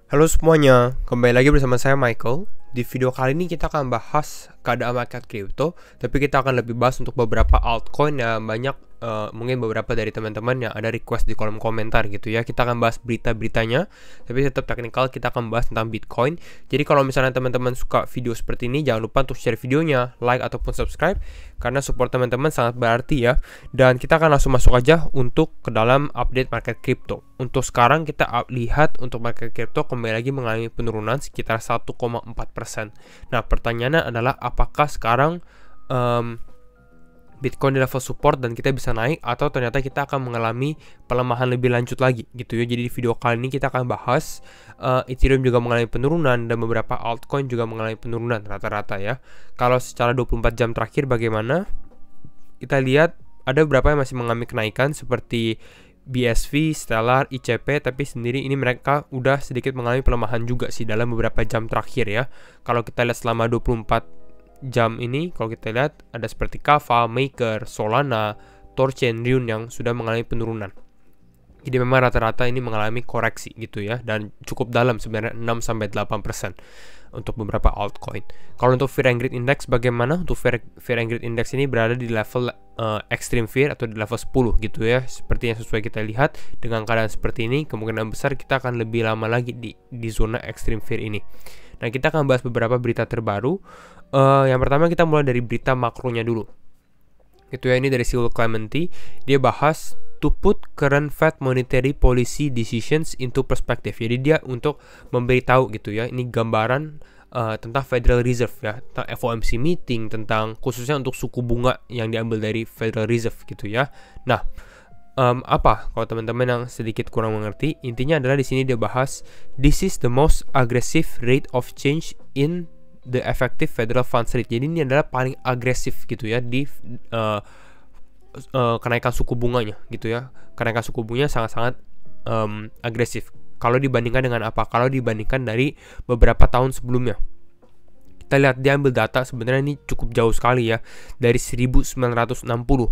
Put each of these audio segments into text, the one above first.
Halo semuanya, kembali lagi bersama saya Michael. Di video kali ini kita akan bahas keadaan market kripto, tapi kita akan lebih bahas untuk beberapa altcoin yang banyak mungkin beberapa dari teman-teman yang ada request di kolom komentar gitu ya. Kita akan bahas berita-beritanya, tapi tetap teknikal kita akan bahas tentang Bitcoin. Jadi kalau misalnya teman-teman suka video seperti ini, jangan lupa untuk share videonya, like ataupun subscribe, karena support teman-teman sangat berarti ya. Dan kita akan langsung masuk aja untuk ke dalam update market kripto. Untuk sekarang kita lihat untuk market kripto kembali lagi mengalami penurunan sekitar 1,4%. Nah, pertanyaannya adalah apakah sekarang Bitcoin di level support dan kita bisa naik, atau ternyata kita akan mengalami pelemahan lebih lanjut lagi gitu ya. Jadi di video kali ini kita akan bahas Ethereum juga mengalami penurunan dan beberapa altcoin juga mengalami penurunan rata-rata ya. Kalau secara 24 jam terakhir bagaimana? Kita lihat ada beberapa yang masih mengalami kenaikan seperti BSV, Stellar, ICP, tapi sendiri ini mereka udah sedikit mengalami pelemahan juga sih dalam beberapa jam terakhir ya. Kalau kita lihat selama 24 jam ini, kalau kita lihat ada seperti Kava, Maker, Solana, Torchain, Rune yang sudah mengalami penurunan. Jadi memang rata-rata ini mengalami koreksi gitu ya, dan cukup dalam sebenarnya 6-8% untuk beberapa altcoin. Kalau untuk Fear and Greed Index bagaimana? Untuk Fear and Greed Index ini berada di level Extreme Fear atau di level 10 gitu ya. Seperti yang sesuai kita lihat, dengan keadaan seperti ini kemungkinan besar kita akan lebih lama lagi di zona Extreme Fear ini. Nah, kita akan bahas beberapa berita terbaru. Yang pertama kita mulai dari berita makronya dulu. Itu ya, ini dari Sewell Clementi. Dia bahas to put current Fed monetary policy decisions into perspective. Jadi dia untuk memberitahu gitu ya, ini gambaran tentang Federal Reserve ya, tentang FOMC meeting, tentang khususnya untuk suku bunga yang diambil dari Federal Reserve gitu ya. Nah, apa kalau teman-teman yang sedikit kurang mengerti, intinya adalah di sini dia bahas this is the most aggressive rate of change in the effective federal funds rate. Jadi ini adalah paling agresif gitu ya di kenaikan suku bunganya gitu ya. Kenaikan suku bunganya sangat-sangat agresif. Kalau dibandingkan dengan apa? Kalau dibandingkan dari beberapa tahun sebelumnya. Kita lihat dia ambil data sebenarnya ini cukup jauh sekali ya, dari 1960.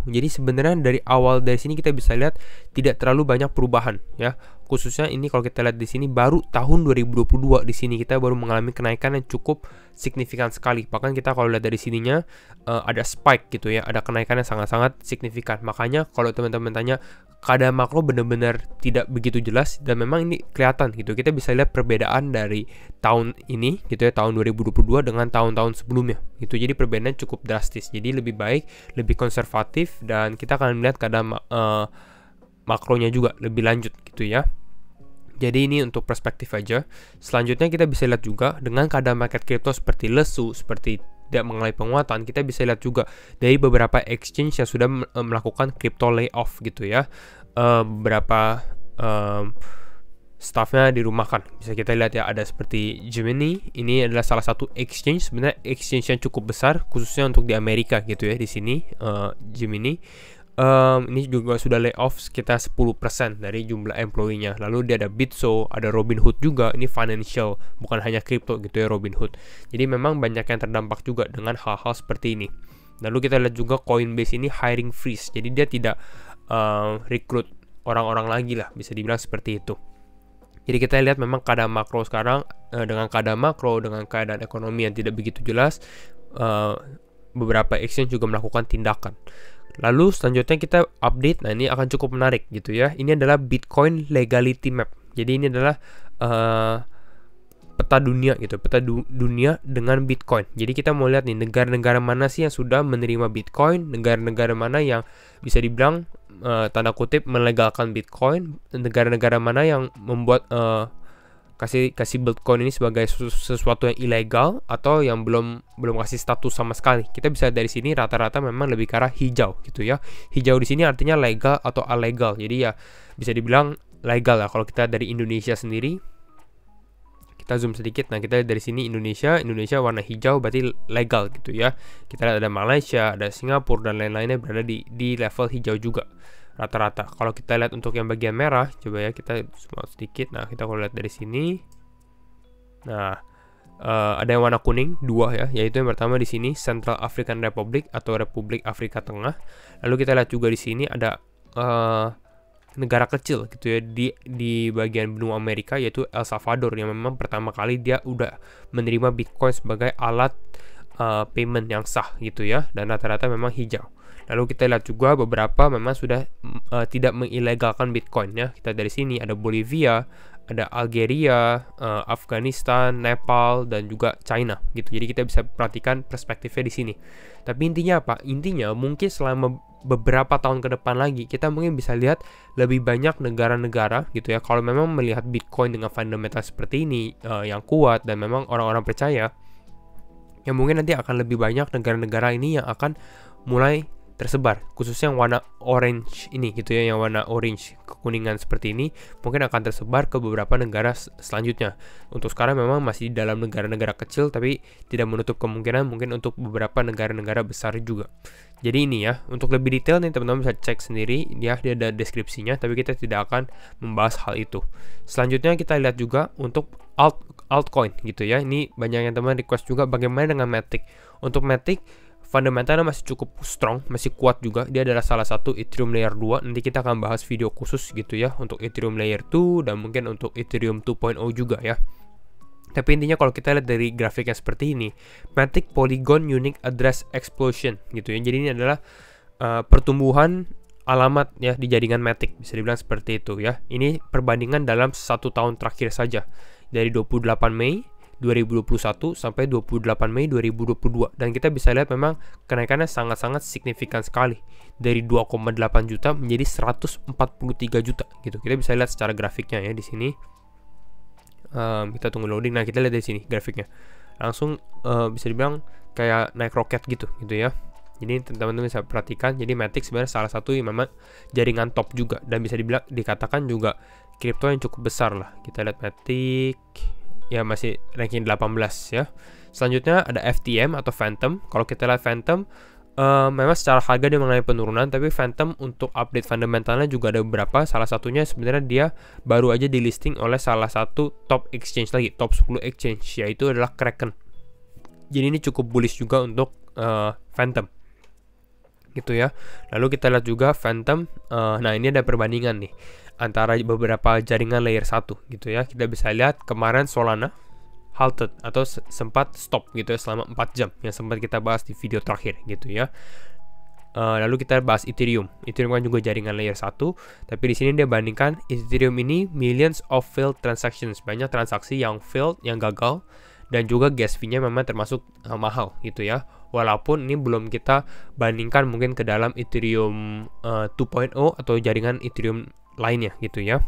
Jadi sebenarnya dari awal dari sini kita bisa lihat tidak terlalu banyak perubahan ya. Khususnya ini kalau kita lihat di sini baru tahun 2022 di sini kita baru mengalami kenaikan yang cukup signifikan sekali. Bahkan kita kalau lihat dari sininya ada spike gitu ya, ada kenaikan yang sangat-sangat signifikan. Makanya kalau teman-teman tanya keadaan makro benar-benar tidak begitu jelas, dan memang ini kelihatan gitu. Kita bisa lihat perbedaan dari tahun ini gitu ya, tahun 2022 dengan tahun-tahun sebelumnya gitu. Jadi perbedaannya cukup drastis. Jadi lebih baik, lebih konservatif, dan kita akan melihat keadaan makronya juga lebih lanjut gitu ya. Jadi ini untuk perspektif aja. Selanjutnya kita bisa lihat juga dengan keadaan market crypto seperti lesu, seperti tidak mengalami penguatan, kita bisa lihat juga dari beberapa exchange yang sudah melakukan crypto layoff gitu ya. Beberapa staffnya dirumahkan. Bisa kita lihat ya, ada seperti Gemini. Ini adalah salah satu exchange, sebenarnya exchange yang cukup besar khususnya untuk di Amerika gitu ya. Di sini Gemini ini juga sudah layoff sekitar 10% dari jumlah employee-nya. Lalu dia ada Bitso, ada Robinhood juga. Ini financial, bukan hanya crypto gitu ya, Robinhood. Jadi memang banyak yang terdampak juga dengan hal-hal seperti ini. Lalu kita lihat juga Coinbase ini hiring freeze. Jadi dia tidak rekrut orang-orang lagi lah, bisa dibilang seperti itu. Jadi kita lihat memang keadaan makro sekarang, dengan keadaan makro, dengan keadaan ekonomi yang tidak begitu jelas, beberapa exchange juga melakukan tindakan. Lalu selanjutnya kita update. Nah, ini akan cukup menarik gitu ya. Ini adalah Bitcoin Legality Map. Jadi ini adalah peta dunia gitu, peta dunia dengan Bitcoin. Jadi kita mau lihat nih negara-negara mana sih yang sudah menerima Bitcoin, negara-negara mana yang bisa dibilang tanda kutip melegalkan Bitcoin, negara-negara mana yang membuat kasih Bitcoin ini sebagai sesuatu yang ilegal atau yang belum kasih status sama sekali. Kita bisa dari sini rata-rata memang lebih ke arah hijau gitu ya. Hijau di sini artinya legal atau illegal. Jadi ya bisa dibilang legal lah. Kalau kita dari Indonesia sendiri, kita zoom sedikit. Nah, kita lihat dari sini Indonesia warna hijau berarti legal gitu ya. Kita lihat ada Malaysia, ada Singapura dan lain-lainnya berada di level hijau juga rata-rata. Kalau kita lihat untuk yang bagian merah, coba ya kita zoom out sedikit. Nah, kita kalau lihat dari sini, nah ada yang warna kuning dua ya, yaitu yang pertama di sini Central African Republic atau Republik Afrika Tengah. Lalu kita lihat juga di sini ada negara kecil gitu ya di bagian benua Amerika, yaitu El Salvador, yang memang pertama kali dia udah menerima Bitcoin sebagai alat payment yang sah gitu ya, dan rata-rata memang hijau. Lalu kita lihat juga beberapa memang sudah tidak mengilegalkan Bitcoin ya. Kita dari sini ada Bolivia, ada Algeria, Afghanistan, Nepal, dan juga China gitu. Jadi kita bisa perhatikan perspektifnya di sini. Tapi intinya apa? Intinya mungkin selama beberapa tahun ke depan lagi kita mungkin bisa lihat lebih banyak negara-negara gitu ya. Kalau memang melihat Bitcoin dengan fundamental seperti ini yang kuat dan memang orang-orang percaya, ya mungkin nanti akan lebih banyak negara-negara ini yang akan mulai tersebar, khususnya yang warna orange ini gitu ya, yang warna orange kekuningan seperti ini mungkin akan tersebar ke beberapa negara selanjutnya. Untuk sekarang memang masih di dalam negara-negara kecil, tapi tidak menutup kemungkinan mungkin untuk beberapa negara-negara besar juga. Jadi ini ya, untuk lebih detail nih teman-teman bisa cek sendiri, dia ada deskripsinya, tapi kita tidak akan membahas hal itu. Selanjutnya kita lihat juga untuk altcoin gitu ya. Ini banyak yang teman request juga bagaimana dengan Matic. Untuk Matic fundamentalnya masih cukup strong, masih kuat juga. Dia adalah salah satu Ethereum layer 2. Nanti kita akan bahas video khusus gitu ya untuk Ethereum layer 2 dan mungkin untuk Ethereum 2.0 juga ya. Tapi intinya kalau kita lihat dari grafiknya seperti ini, Matic Polygon Unique Address Explosion gitu ya. Jadi ini adalah pertumbuhan alamat ya di jaringan Matic, bisa dibilang seperti itu ya. Ini perbandingan dalam 1 tahun terakhir saja, dari 28 Mei 2021 sampai 28 Mei 2022, dan kita bisa lihat memang kenaikannya sangat-sangat signifikan sekali, dari 2,8 juta menjadi 143 juta gitu. Kita bisa lihat secara grafiknya ya di sini. Kita tunggu loading. Nah, kita lihat dari sini grafiknya langsung bisa dibilang kayak naik roket gitu ya. Jadi teman-teman bisa perhatikan, jadi Matic sebenarnya salah satu yang memang jaringan top juga, dan bisa dibilang dikatakan juga kripto yang cukup besar lah. Kita lihat Matic ya masih ranking 18 ya. Selanjutnya ada FTM atau Phantom. Kalau kita lihat Phantom, memang secara harga dia mengalami penurunan, tapi Phantom untuk update fundamentalnya juga ada beberapa. Salah satunya sebenarnya dia baru aja di listing oleh salah satu top exchange lagi, top 10 exchange, yaitu adalah Kraken. Jadi ini cukup bullish juga untuk Phantom gitu ya. Lalu kita lihat juga Phantom, nah ini ada perbandingan nih antara beberapa jaringan layer 1 gitu ya. Kita bisa lihat kemarin Solana halted atau sempat stop gitu ya selama 4 jam, yang sempat kita bahas di video terakhir gitu ya. Lalu kita bahas Ethereum. Ethereum kan juga jaringan layer 1, tapi di sini dia bandingkan Ethereum ini millions of failed transactions, banyak transaksi yang failed, yang gagal, dan juga gas fee-nya memang termasuk mahal gitu ya. Walaupun ini belum kita bandingkan mungkin ke dalam Ethereum 2.0 atau jaringan Ethereum lainnya gitu ya,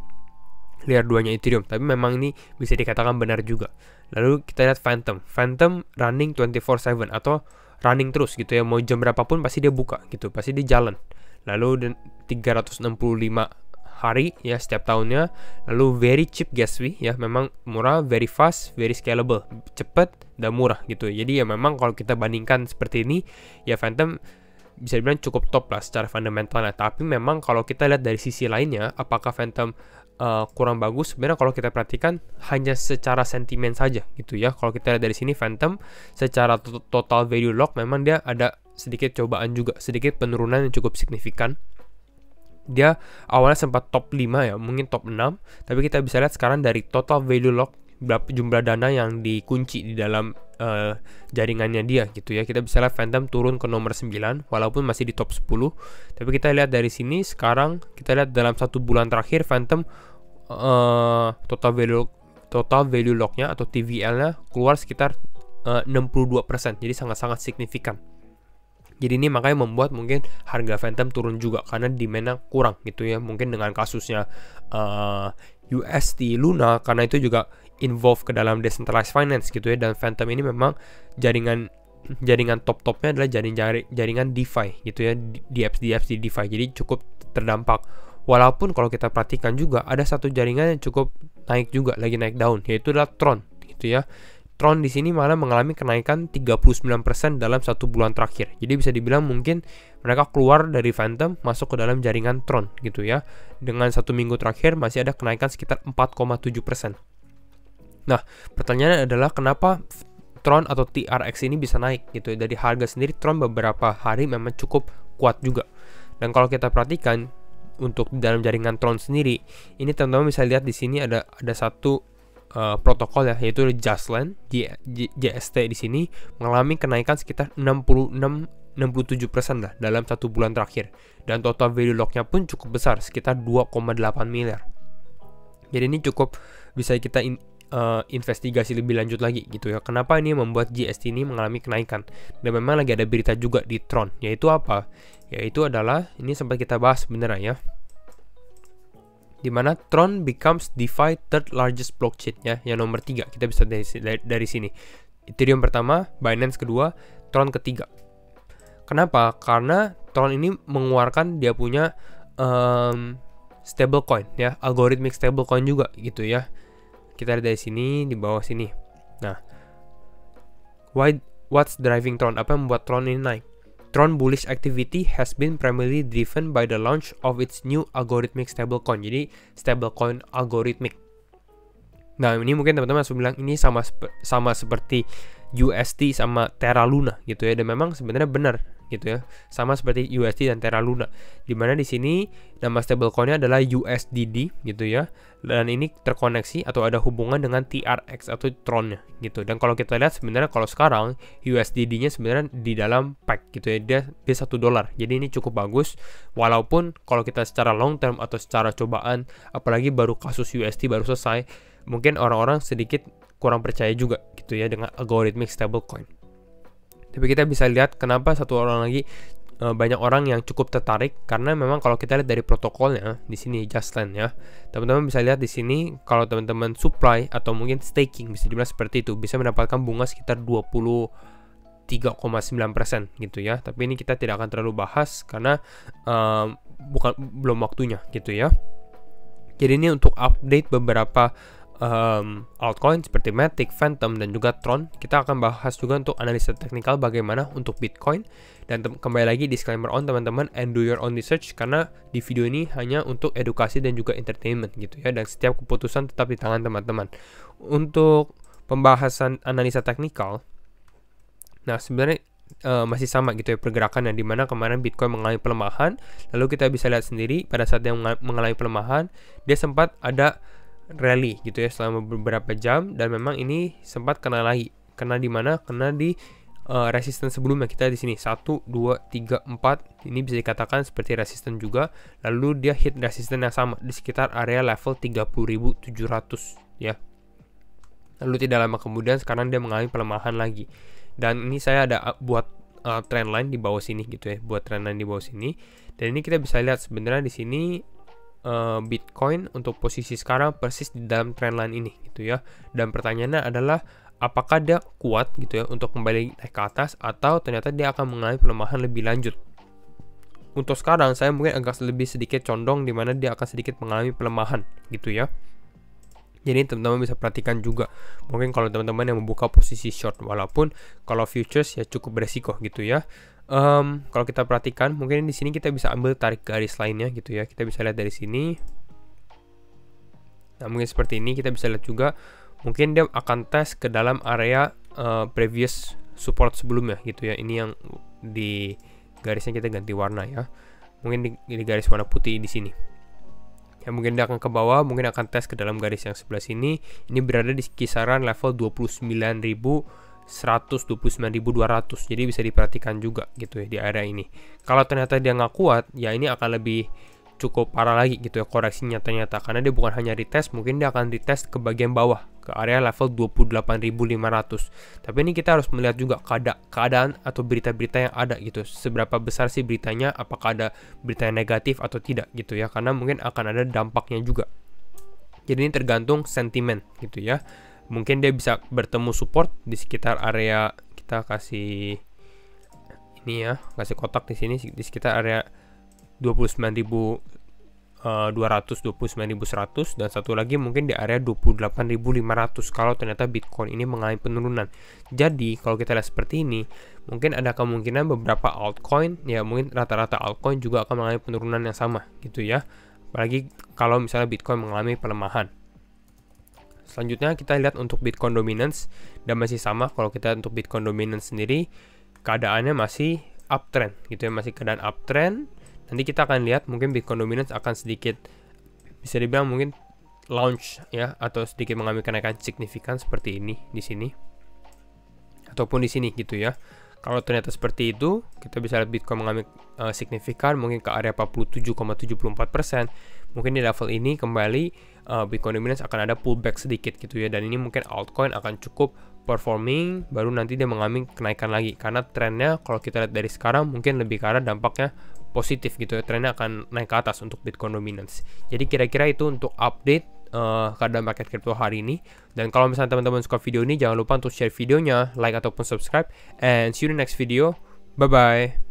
layer 2 nya Ethereum, tapi memang ini bisa dikatakan benar juga. Lalu kita lihat Phantom running 24/7 atau running terus gitu ya, mau jam berapapun pasti dia buka gitu, pasti dia jalan. Lalu 365 hari ya setiap tahunnya. Lalu very cheap gas fee ya, memang murah, very fast, very scalable, cepat dan murah gitu. Jadi ya memang kalau kita bandingkan seperti ini ya, Phantom bisa dibilang cukup top lah secara fundamentalnya. Tapi memang kalau kita lihat dari sisi lainnya, apakah Phantom kurang bagus? Sebenarnya kalau kita perhatikan hanya secara sentimen saja gitu ya. Kalau kita lihat dari sini Phantom secara total value lock memang dia ada sedikit cobaan juga, sedikit penurunan yang cukup signifikan. Dia awalnya sempat top 5 ya, mungkin top 6, tapi kita bisa lihat sekarang dari total value lock berapa jumlah dana yang dikunci di dalam jaringannya dia gitu ya. Kita bisa lihat Phantom turun ke nomor 9 walaupun masih di top 10. Tapi kita lihat dari sini sekarang, kita lihat dalam 1 bulan terakhir Phantom total value lock-nya atau TVL-nya keluar sekitar 62%. Jadi sangat-sangat signifikan. Jadi ini makanya membuat mungkin harga Phantom turun juga karena demand-nya kurang gitu ya. Mungkin dengan kasusnya UST Luna, karena itu juga involve ke dalam decentralized finance gitu ya. Dan Phantom ini memang jaringan top-topnya adalah jaringan DeFi gitu ya, DFC DeFi. Jadi cukup terdampak. Walaupun kalau kita perhatikan juga ada satu jaringan yang cukup naik juga, lagi naik daun, yaitu adalah Tron gitu ya. Tron di sini malah mengalami kenaikan 39% dalam 1 bulan terakhir. Jadi bisa dibilang mungkin mereka keluar dari Phantom masuk ke dalam jaringan Tron gitu ya. Dengan 1 minggu terakhir masih ada kenaikan sekitar 4,7%. Nah, pertanyaannya adalah kenapa Tron atau TRX ini bisa naik gitu ya. Dari harga sendiri Tron beberapa hari memang cukup kuat juga. Dan kalau kita perhatikan untuk dalam jaringan Tron sendiri, ini teman-teman bisa lihat di sini ada satu protokol ya, yaitu Justland JST di sini mengalami kenaikan sekitar 67% lah dalam 1 bulan terakhir, dan total value lock-nya pun cukup besar, sekitar 2,8 miliar. Jadi ini cukup bisa kita investigasi lebih lanjut lagi gitu ya, kenapa ini membuat JST ini mengalami kenaikan. Dan memang lagi ada berita juga di Tron, yaitu apa? Yaitu adalah, ini sempat kita bahas sebenarnya ya, dimana Tron becomes DeFi third largest blockchain ya, yang nomor 3 kita bisa dari sini. Ethereum pertama, Binance kedua, Tron ketiga. Kenapa? Karena Tron ini mengeluarkan dia punya stablecoin ya, algorithmic stablecoin juga gitu ya. Kita lihat dari sini di bawah sini. Nah, what's driving Tron? Apa yang membuat Tron ini naik? Tron bullish activity has been primarily driven by the launch of its new algorithmic stablecoin. Jadi stablecoin algorithmic. Nah, ini mungkin teman-teman langsung bilang ini sama seperti UST sama Terra Luna gitu ya. Dan memang sebenarnya benar gitu ya, sama seperti USD dan Terra Luna, dimana di sini nama stablecoinnya adalah USDD gitu ya, dan ini terkoneksi atau ada hubungan dengan TRX atau Tron-nya gitu. Dan kalau kita lihat sebenarnya kalau sekarang USDD-nya sebenarnya di dalam pack gitu ya, dia $1, jadi ini cukup bagus. Walaupun kalau kita secara long term atau secara cobaan, apalagi baru kasus USD baru selesai, mungkin orang-orang sedikit kurang percaya juga gitu ya dengan algorithmic stablecoin. Tapi kita bisa lihat kenapa banyak orang yang cukup tertarik, karena memang kalau kita lihat dari protokolnya di sini Justland ya, teman-teman bisa lihat di sini kalau teman-teman supply atau mungkin staking bisa dibilang seperti itu, bisa mendapatkan bunga sekitar 23,9% gitu ya. Tapi ini kita tidak akan terlalu bahas karena belum waktunya gitu ya. Jadi ini untuk update beberapa altcoin seperti Matic, Phantom, dan juga Tron. Kita akan bahas juga untuk analisa teknikal bagaimana untuk Bitcoin. Dan kembali lagi disclaimer on teman-teman, and do your own research, karena di video ini hanya untuk edukasi dan juga entertainment gitu ya, dan setiap keputusan tetap di tangan teman-teman. Untuk pembahasan analisa teknikal, nah sebenarnya masih sama gitu ya pergerakannya, dimana kemarin Bitcoin mengalami pelemahan, lalu kita bisa lihat sendiri pada saat dia mengalami pelemahan, dia sempat ada rally gitu ya selama beberapa jam, dan memang ini sempat kena lagi. Kena di mana? Kena di resisten sebelumnya. Kita di sini 1 2 3 4. Ini bisa dikatakan seperti resisten juga. Lalu dia hit resisten yang sama di sekitar area level 30.700 ya. Lalu tidak lama kemudian sekarang dia mengalami pelemahan lagi. Dan ini saya ada buat trendline di bawah sini gitu ya, buat trendline di bawah sini. Dan ini kita bisa lihat sebenarnya di sini Bitcoin untuk posisi sekarang persis di dalam trendline ini gitu ya. Dan pertanyaannya adalah apakah dia kuat gitu ya untuk kembali naik ke atas, atau ternyata dia akan mengalami pelemahan lebih lanjut. Untuk sekarang saya mungkin agak lebih sedikit condong di mana dia akan sedikit mengalami pelemahan gitu ya. Jadi teman-teman bisa perhatikan juga, mungkin kalau teman-teman yang membuka posisi short, walaupun kalau futures ya cukup beresiko gitu ya. Kalau kita perhatikan, mungkin di sini kita bisa ambil tarik garis lainnya gitu ya. Kita bisa lihat dari sini. Nah, mungkin seperti ini kita bisa lihat juga, mungkin dia akan tes ke dalam area previous support sebelumnya gitu ya. Ini yang di garisnya kita ganti warna ya. Mungkin di garis warna putih di sini. Ya, mungkin dia akan ke bawah, mungkin akan tes ke dalam garis yang sebelah sini. Ini berada di kisaran level 29.100, 29.200. Jadi bisa diperhatikan juga gitu ya di area ini. Kalau ternyata dia nggak kuat, ya ini akan lebih cukup parah lagi gitu ya koreksinya ternyata, karena dia bukan hanya retest, mungkin dia akan retest ke bagian bawah ke area level 28.500. Tapi ini kita harus melihat juga keadaan atau berita-berita yang ada gitu, seberapa besar sih beritanya, apakah ada berita yang negatif atau tidak gitu ya, karena mungkin akan ada dampaknya juga. Jadi ini tergantung sentimen gitu ya. Mungkin dia bisa bertemu support di sekitar area, kita kasih ini ya, kasih kotak di sini di sekitar area 29.200, 29.100, dan satu lagi mungkin di area 28.500 kalau ternyata Bitcoin ini mengalami penurunan. Jadi kalau kita lihat seperti ini, mungkin ada kemungkinan beberapa altcoin, ya mungkin rata-rata altcoin juga akan mengalami penurunan yang sama gitu ya. Apalagi kalau misalnya Bitcoin mengalami pelemahan. Selanjutnya kita lihat untuk Bitcoin dominance, dan masih sama kalau kita untuk Bitcoin dominance sendiri keadaannya masih uptrend gitu ya, masih keadaan uptrend. nanti kita akan lihat mungkin Bitcoin dominance akan sedikit bisa dibilang mungkin launch ya, atau sedikit mengalami kenaikan signifikan seperti ini di sini ataupun di sini gitu ya. Kalau ternyata seperti itu, kita bisa lihat Bitcoin mengalami signifikan mungkin ke area 47,74%. Mungkin di level ini kembali Bitcoin dominance akan ada pullback sedikit gitu ya, dan ini mungkin altcoin akan cukup performing, baru nanti dia mengalami kenaikan lagi, karena trennya kalau kita lihat dari sekarang mungkin lebih ke arah dampaknya positif gitu ya, trennya akan naik ke atas untuk Bitcoin dominance. Jadi kira-kira itu untuk update keadaan market crypto hari ini. Dan kalau misalnya teman-teman suka video ini, jangan lupa untuk share videonya, like ataupun subscribe, and see you in the next video. Bye bye.